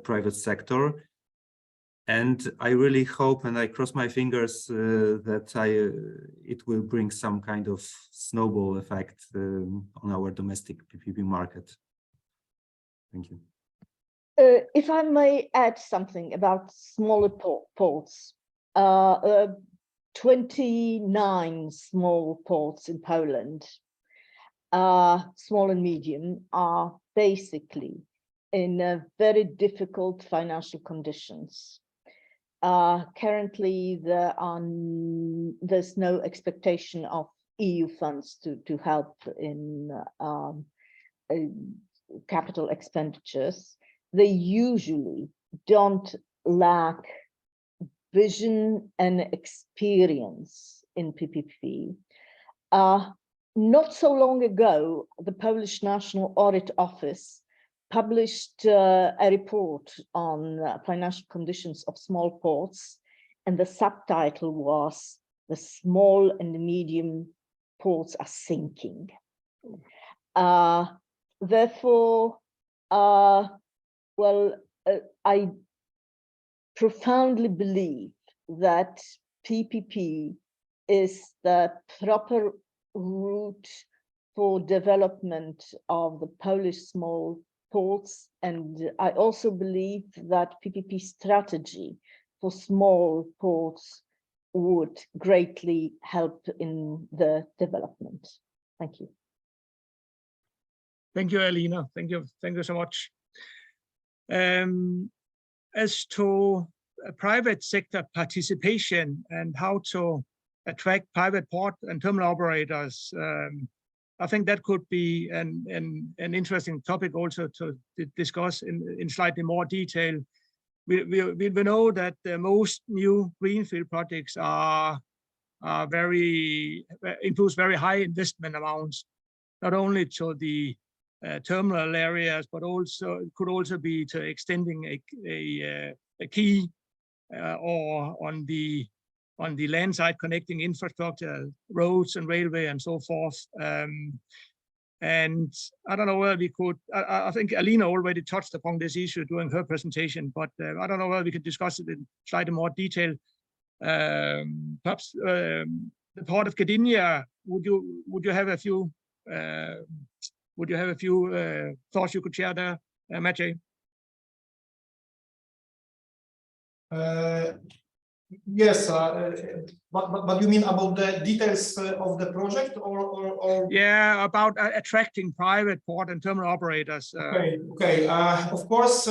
private sector. And I really hope, and I cross my fingers, that it will bring some kind of snowball effect on our domestic PPP market. Thank you. If I may add something about smaller ports, 29 small ports in Poland, small and medium, are basically in very difficult financial conditions. Currently, there's no expectation of EU funds to help in capital expenditures. They usually don't lack vision and experience in PPP. Not so long ago, the Polish National Audit Office published a report on financial conditions of small ports, and the subtitle was "The Small and Medium Ports Are Sinking." Therefore, I profoundly believe that PPP is the proper route for development of the Polish small ports, and I also believe that PPP strategy for small ports would greatly help in the development. Thank you. Thank you, Alina. Thank you so much. As to private sector participation and how to attract private port and terminal operators, I think that could be an interesting topic also to discuss in slightly more detail. We know that most new greenfield projects includes very high investment amounts, not only to the terminal areas, but also could also be to extending a quay or on the land side connecting infrastructure, roads and railway and so forth. And I don't know whether we could, I think Alina already touched upon this issue during her presentation, but I don't know whether we could discuss it in slightly more detail. Perhaps the Port of Gdynia, would you have a few thoughts you could share there, Maciej? Yes, but you mean about the details of the project, or? Yeah, about attracting private port and terminal operators. Okay. Of course,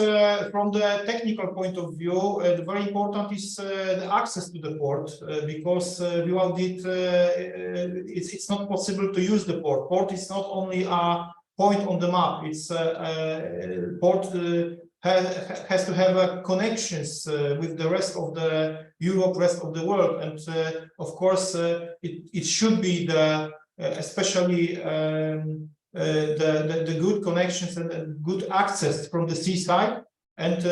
from the technical point of view, very important is the access to the port, because without it, it's not possible to use the port. Port is not only a point on the map. It's port has to have connections with the rest of the Europe, rest of the world, and of course it should be especially the good connections and good access from the seaside and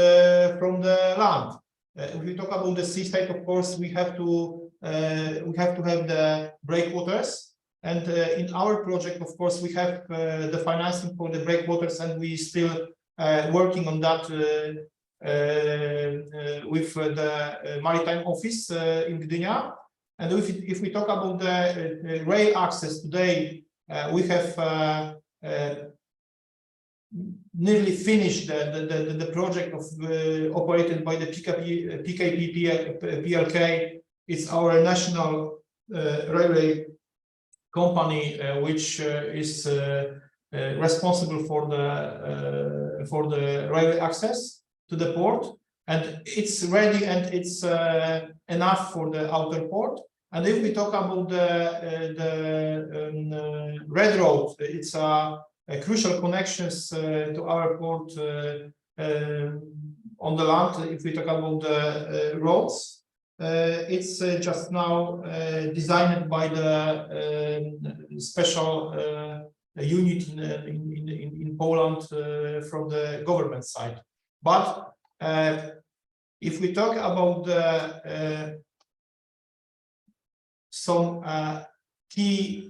from the land. If we talk about the seaside, of course we have to have the breakwaters, and in our project, of course, we have the financing for the breakwaters, and we still working on that with the maritime office in Gdynia. And if we talk about the rail access today, we have nearly finished the project of operated by the PKP PLK. It's our national railway company, which is responsible for the railway access to the port, and it's ready and it's enough for the outer port. And if we talk about the Red Road, it's a crucial connections to our port on the land. If we talk about the roads, it's just now designed by the special unit in Poland from the government side. But if we talk about the some key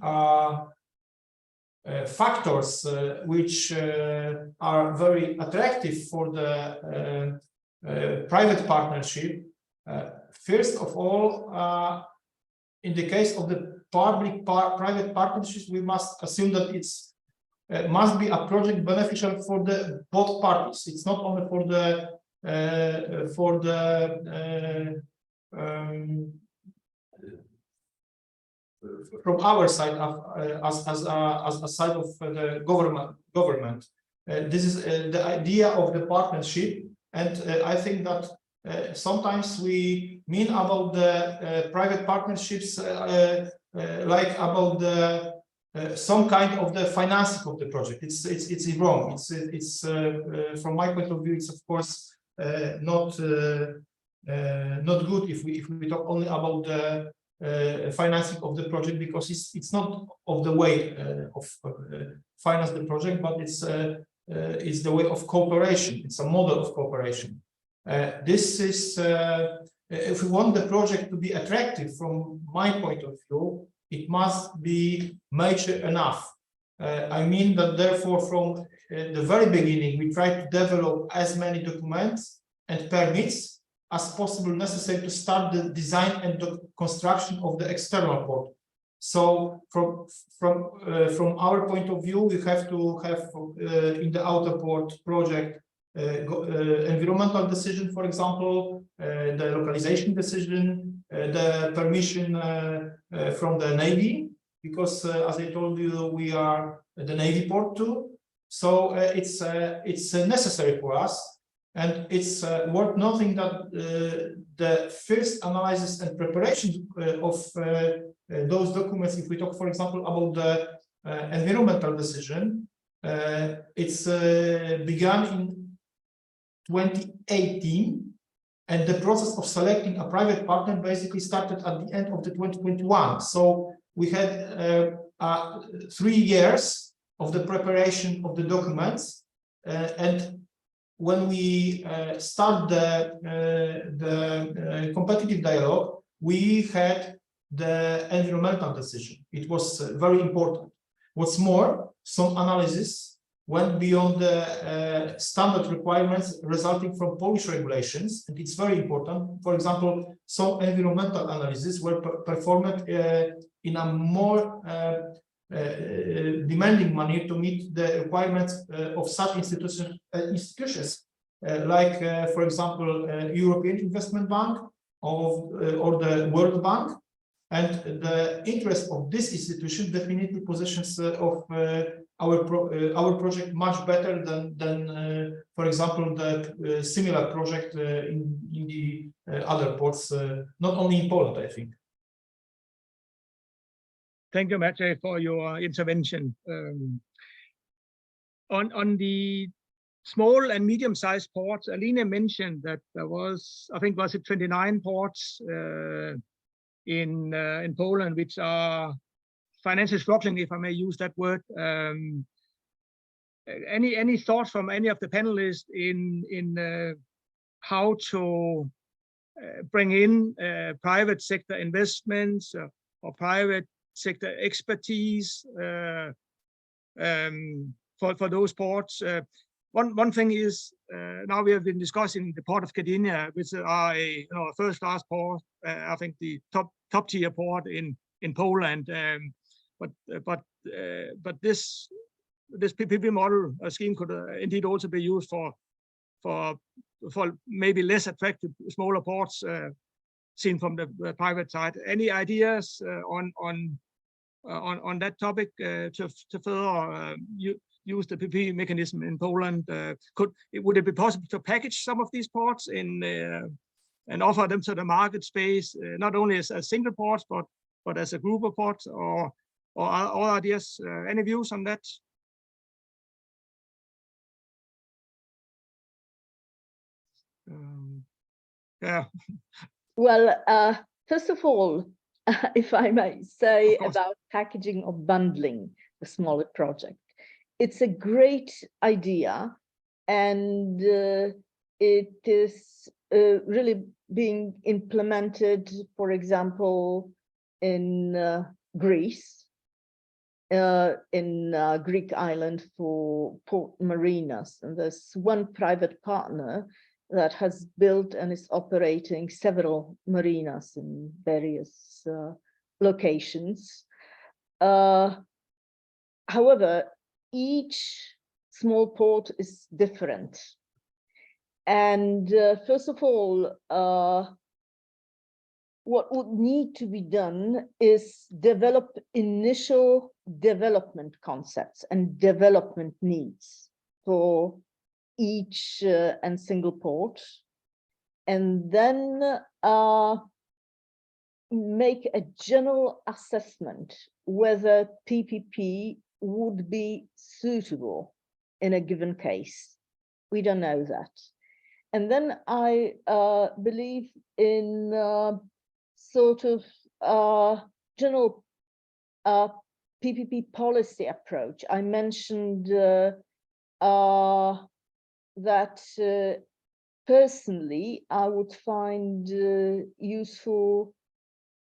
factors which are very attractive for the private partnership, first of all, in the case of the public-private partnerships, we must assume that it's must be a project beneficial for the both parties. It's not only for the from our side as a side of the government. This is the idea of the partnership, and I think that sometimes we mean about the private partnerships like about the some kind of the financing of the project. It's wrong. It's from my point of view, it's of course not good if we talk only about the financing of the project, because it's not of the way of finance the project, but it's the way of cooperation. It's a model of cooperation. This is if we want the project to be attractive from my point of view, it must be mature enough. I mean that therefore from the very beginning we try to develop as many documents and permits as possible necessary to start the design and the construction of the external port. So from our point of view, we have to have in the outer port project environmental decision, for example, the localization decision, the permission from the Navy, because as I told you, we are the Navy port too. So it's necessary for us, and it's worth noting that the first analysis and preparation of those documents, if we talk, for example, about the environmental decision, it's began in 2018, and the process of selecting a private partner basically started at the end of the 2021. So we had 3 years of the preparation of the documents, and when we start the competitive dialogue, we had the environmental decision. It was very important. What's more, some analysis went beyond the standard requirements resulting from Polish regulations, and it's very important. For example, some environmental analyses were performed in a more demanding manner to meet the requirements of such institutions, like, for example, European Investment Bank or the World Bank. And the interest of this institution definitely positions of our project much better than for example, the similar project in the other ports, not only in Poland, I think. Thank you, Maciej, for your intervention. On the small and medium-sized ports, Alina mentioned that there was, I think, was it 29 ports in Poland, which are financially struggling, if I may use that word. Any thoughts from any of the panelists in how to bring in private sector investments or private sector expertise for those ports? One thing is, now we have been discussing the Port of Gdynia, which are a first-class port, I think the top tier port in Poland. But this PPP model scheme could indeed also be used for maybe less attractive smaller ports seen from the private side. Any ideas on that topic to further use the PPP mechanism in Poland. Would it be possible to package some of these ports in and offer them to the market space, not only as single ports, but as a group of ports, or all ideas? Any views on that? Yeah. Well, first of all, if I may say about packaging or bundling the smaller project, it's a great idea, and it is really being implemented, for example, in Greece, in Greek island for port marinas, and there's one private partner that has built and is operating several marinas in various locations. However, each small port is different. And first of all, what would need to be done is develop initial development concepts and development needs for each and single port, and then make a general assessment whether PPP would be suitable in a given case. We don't know that. And then I believe in sort of general PPP policy approach. I mentioned that personally, I would find useful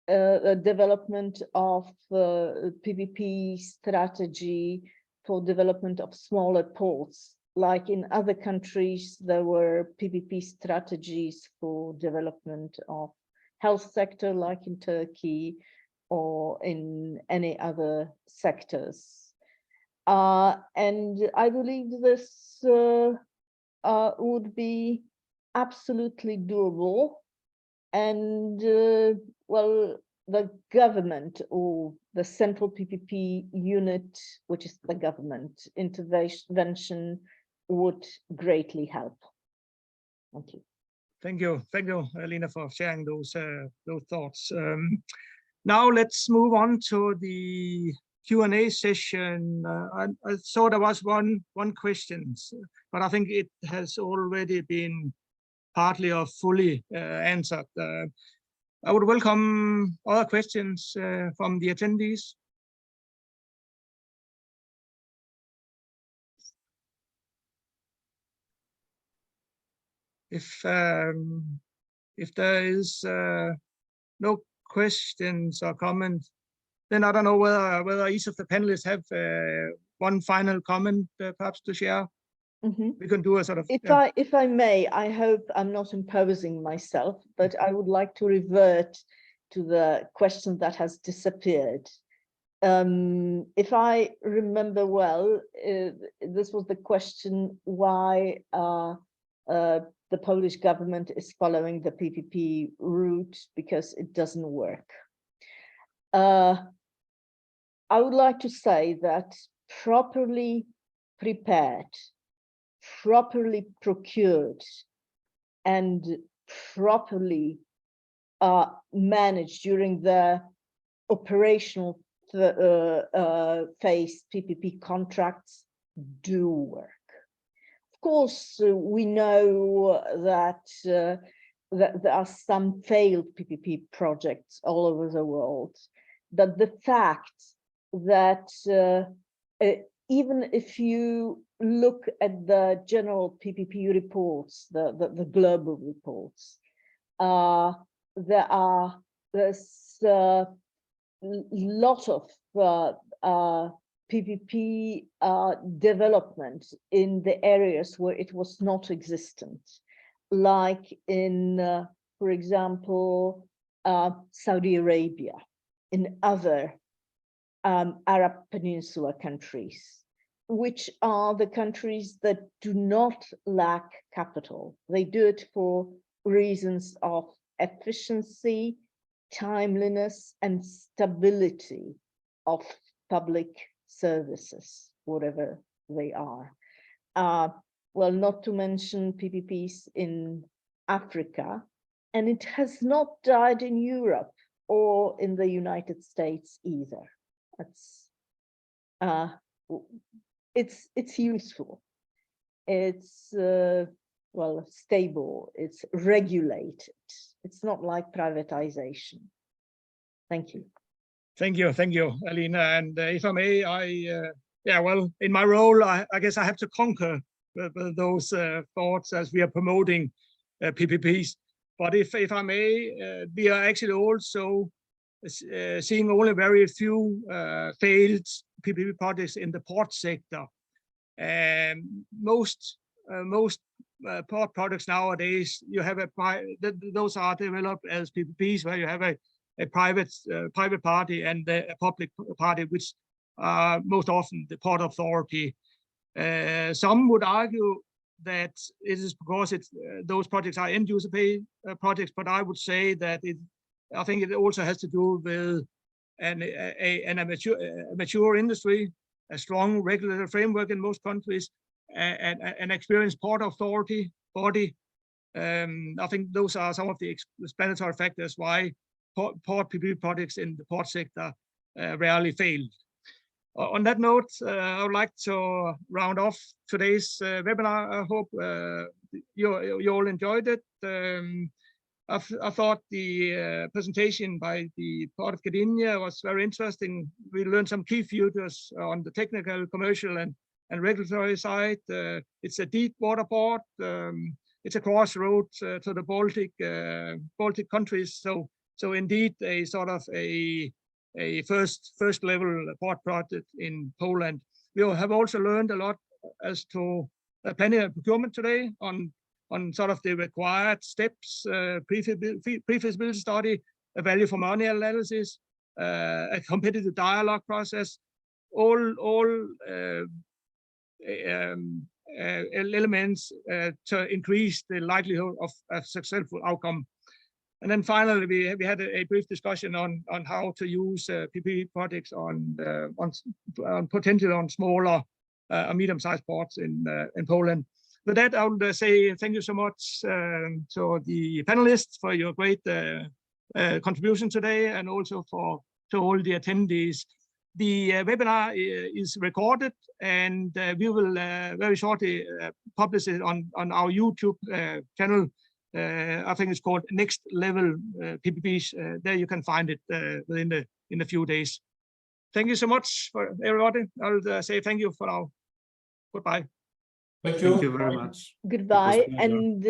development of PPP strategy for development of smaller ports. Like in other countries, there were PPP strategies for development of health sector, like in Turkey or in any other sectors. And I believe this would be absolutely doable, and well, the government or the Central PPP Unit, which is the government intervention, would greatly help. Thank you. Thank you, Alina, for sharing those thoughts. Now let's move on to the Q&A session. I saw there was one question, but I think it has already been partly or fully answered. I would welcome other questions from the attendees. If there is no questions or comments, then I don't know whether each of the panelists have one final comment perhaps to share. Mm-hmm. We can do a sort of. If I may, I hope I'm not imposing myself, but I would like to revert to the question that has disappeared. If I remember well, this was the question why the Polish government is following the PPP route because it doesn't work. I would like to say that properly prepared, properly procured, and properly managed during the operational phase PPP contracts do work. Of course, we know that that there are some failed PPP projects all over the world, but the fact that even if you look at the general PPP reports, the global reports, there's a lot of PPP development in the areas where it was not existent, like in, for example, Saudi Arabia, in other Arab Peninsula countries, which are the countries that do not lack capital. They do it for reasons of efficiency, timeliness, and stability of public services, whatever they are. Well, not to mention PPPs in Africa, and it has not died in Europe or in the United States either. It's useful. It's well, stable. It's regulated. It's not like privatization. Thank you. Thank you, Alina. And if I may, yeah, well, in my role, I guess I have to conquer those thoughts as we are promoting PPPs. But if I may, we are actually also seeing only very few failed PPP projects in the port sector. Most port products nowadays, you have those are developed as PPPs, where you have a private party and a public party, which are most often the port authority. Some would argue that it is because those projects are end user pay projects, but I would say that I think it also has to do with a mature industry, a strong regulatory framework in most countries, and an experienced port authority body. I think those are some of the explanatory factors why port PPP projects in the port sector rarely fail. On that note, I would like to round off today's webinar. I hope you all enjoyed it. I thought the presentation by the Port of Gdynia was very interesting. We learned some key features on the technical, commercial, and regulatory side. It's a deep water port. It's a crossroad to the Baltic countries. So indeed, a sort of a first level port project in Poland. We have also learned a lot as to planning and procurement today on sort of the required steps, pre-feasibility study, a value for money analysis, a competitive dialogue process, all elements to increase the likelihood of a successful outcome. And then finally, we had a brief discussion on how to use PPP projects on potentially on smaller medium-sized ports in Poland. With that, I would say thank you so much to the panelists for your great contribution today, and also to all the attendees. The webinar is recorded, and we will very shortly publish it on our YouTube channel. I think it's called Next Level PPPs. There you can find it in a few days. Thank you so much for everybody. I'll say thank you for now. Goodbye. Thank you. Thank you very much. Goodbye. It was a pleasure. And